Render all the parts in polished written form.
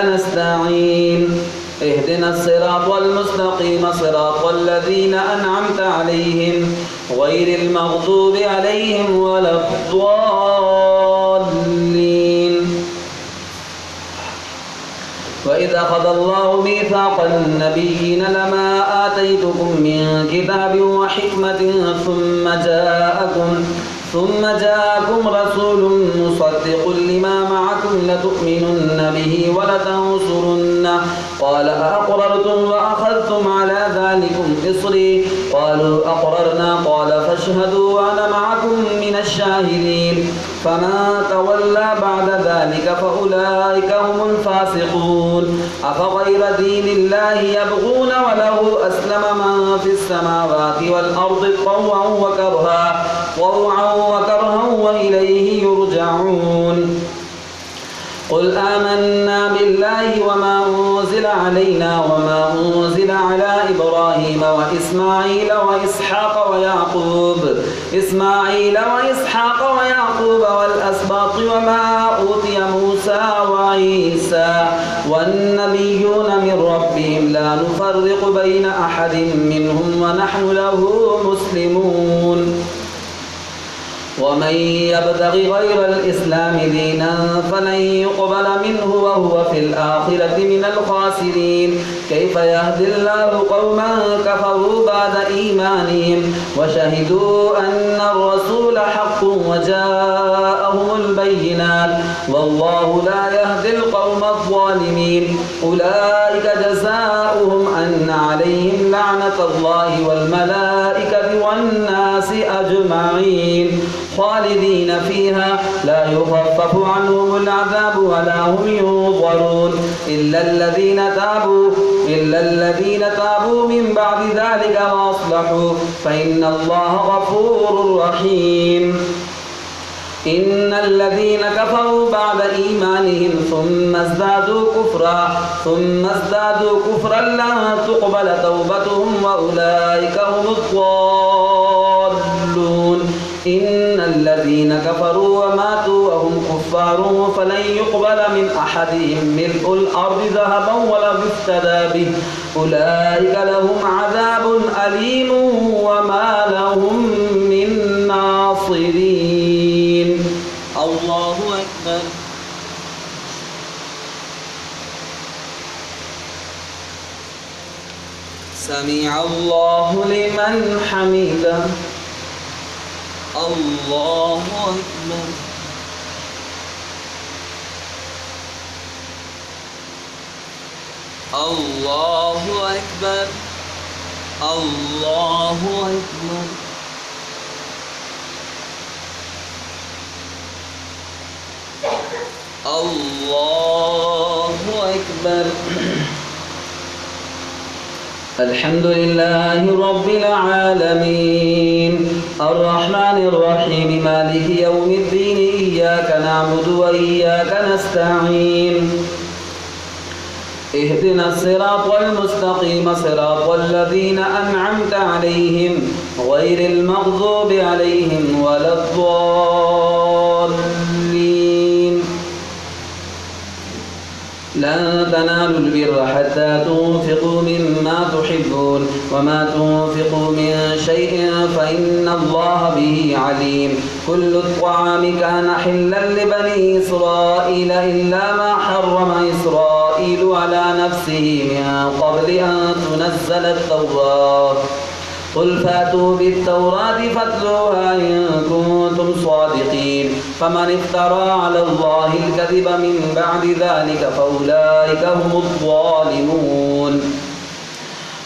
نستعين اهدنا الصراط المستقيم صراط الذين أنعمت عليهم غير المغضوب عليهم ولا الضالين. وإذ أخذ الله ميثاق النبيين لما آتيتكم من كتاب وحكمة ثم جاءكم رسول مصدق لما معكم لتؤمنن به ولتنصرنه قال أأقررتم وأخذتم على ذلكم إصري قالوا أقررنا قال فاشهدوا وأنا معكم من الشاهدين فمن تولى بعد ذلك فأولئك هم الفاسقون. أفغير دين الله يبغون وله أسلم من في السماوات والأرض طوعا وكرها وإليه يرجعون. قل آمنا بالله وما أنزل علينا وما أنزل على إبراهيم وإسماعيل وإسحاق ويعقوب والأسباط وما أوتي موسى وعيسى والنبيون من ربهم لا نفرق بين أحد منهم ونحن له مسلمون. ومن يبتغ غير الإسلام دينا فلن يقبل منه وهو في الآخرة من الخاسرين. كيف يهدي الله قوما كفروا بعد إيمانهم وشهدوا أن الرسول حق وجاءهم البينات والله لا يهدي القوم الظالمين. أولئك جزاؤهم أن عليهم لعنة الله والملائكة والناس أجمعين خالدين فيها لا يخفف عنهم العذاب ولا هم ينظرون إلا الذين تابوا من بعد ذلك وأصلحوا فإن الله غفور رحيم. إن الذين كفروا بعد إيمانهم ثم ازدادوا كفرا لن تقبل توبتهم وأولئك هم الضالون. إن الذين كفروا وماتوا وهم كفار فلن يقبل من أحدهم ملء الأرض ذهبا ولو افتدى به أولئك لهم عذاب أليم وما لهم من ناصرين. الله أكبر. سمع الله لمن حمده. الله أكبر. الله أكبر. الله أكبر. الله أكبر. الحمد لله رب العالمين الرحمن الرحيم مالك يوم الدين إياك نعبد وإياك نستعين اهدنا الصراط المستقيم صراط الذين أنعمت عليهم غير المغضوب عليهم ولا الضالين. لن تنالوا البر حتى تنفقوا مما تحبون وما تنفقوا من شيء فإن الله به عليم. كل الطعام كان حلا لبني إسرائيل إلا ما حرم إسرائيل على نفسه من قبل أن تنزل التوراة. قل فاتوا بالتوراة فاتلوها إن كنتم صادقين. فمن افترى على الله الكذب من بعد ذلك فأولئك هم الظالمون.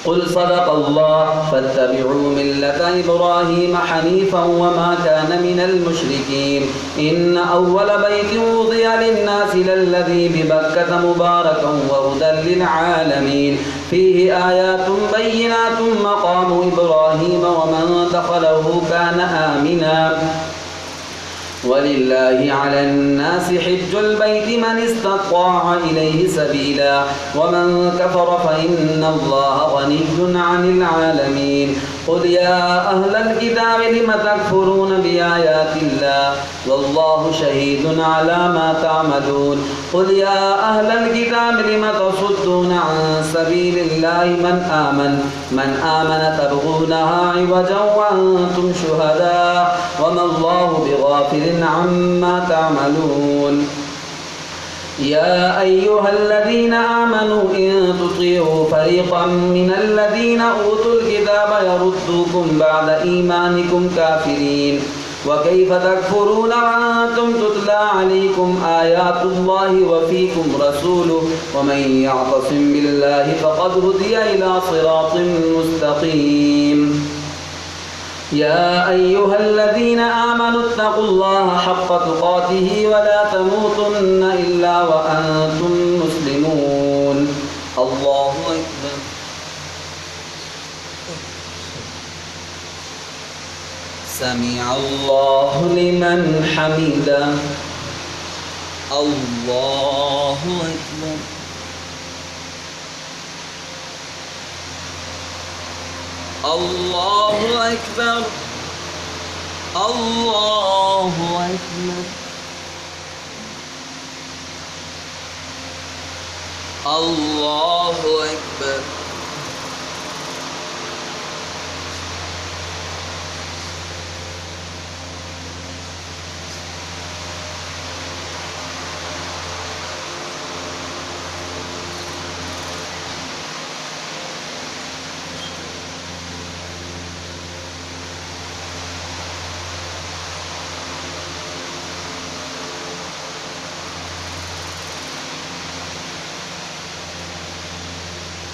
قل صدق الله فاتبعوا ملة إبراهيم حنيفا وما كان من المشركين. إن أول بيت وضع للناس للذي ببكة مباركا وهدى للعالمين فيه آيات بينات مقام إبراهيم ومن دخله كان آمنا ولله على الناس حج البيت من استطاع إليه سبيلا ومن كفر فإن الله غني عن العالمين. قل يا أهل الكتاب لم تكفرون بآيات الله والله شهيد على ما تعملون قل يا أهل الكتاب لم تصدون عن سبيل الله من آمن تبغونها عوجا وأنتم شهداء وما الله بغافل عما تعملون يا أيها الذين آمنوا إن تطيعوا فريقا من الذين أوتوا الكتاب يردوكم بعد إيمانكم كافرين وكيف تكفرون وأنتم تتلى عليكم آيات الله وفيكم رسوله ومن يعتصم بالله فقد هدي إلى صراط مستقيم يا أيها الذين آمنوا اتقوا الله حق تقاته ولا تموتن إلا وأنتم مسلمون الله أكبر سمع الله لمن حمده الله أكبر الله أكبر الله أكبر الله أكبر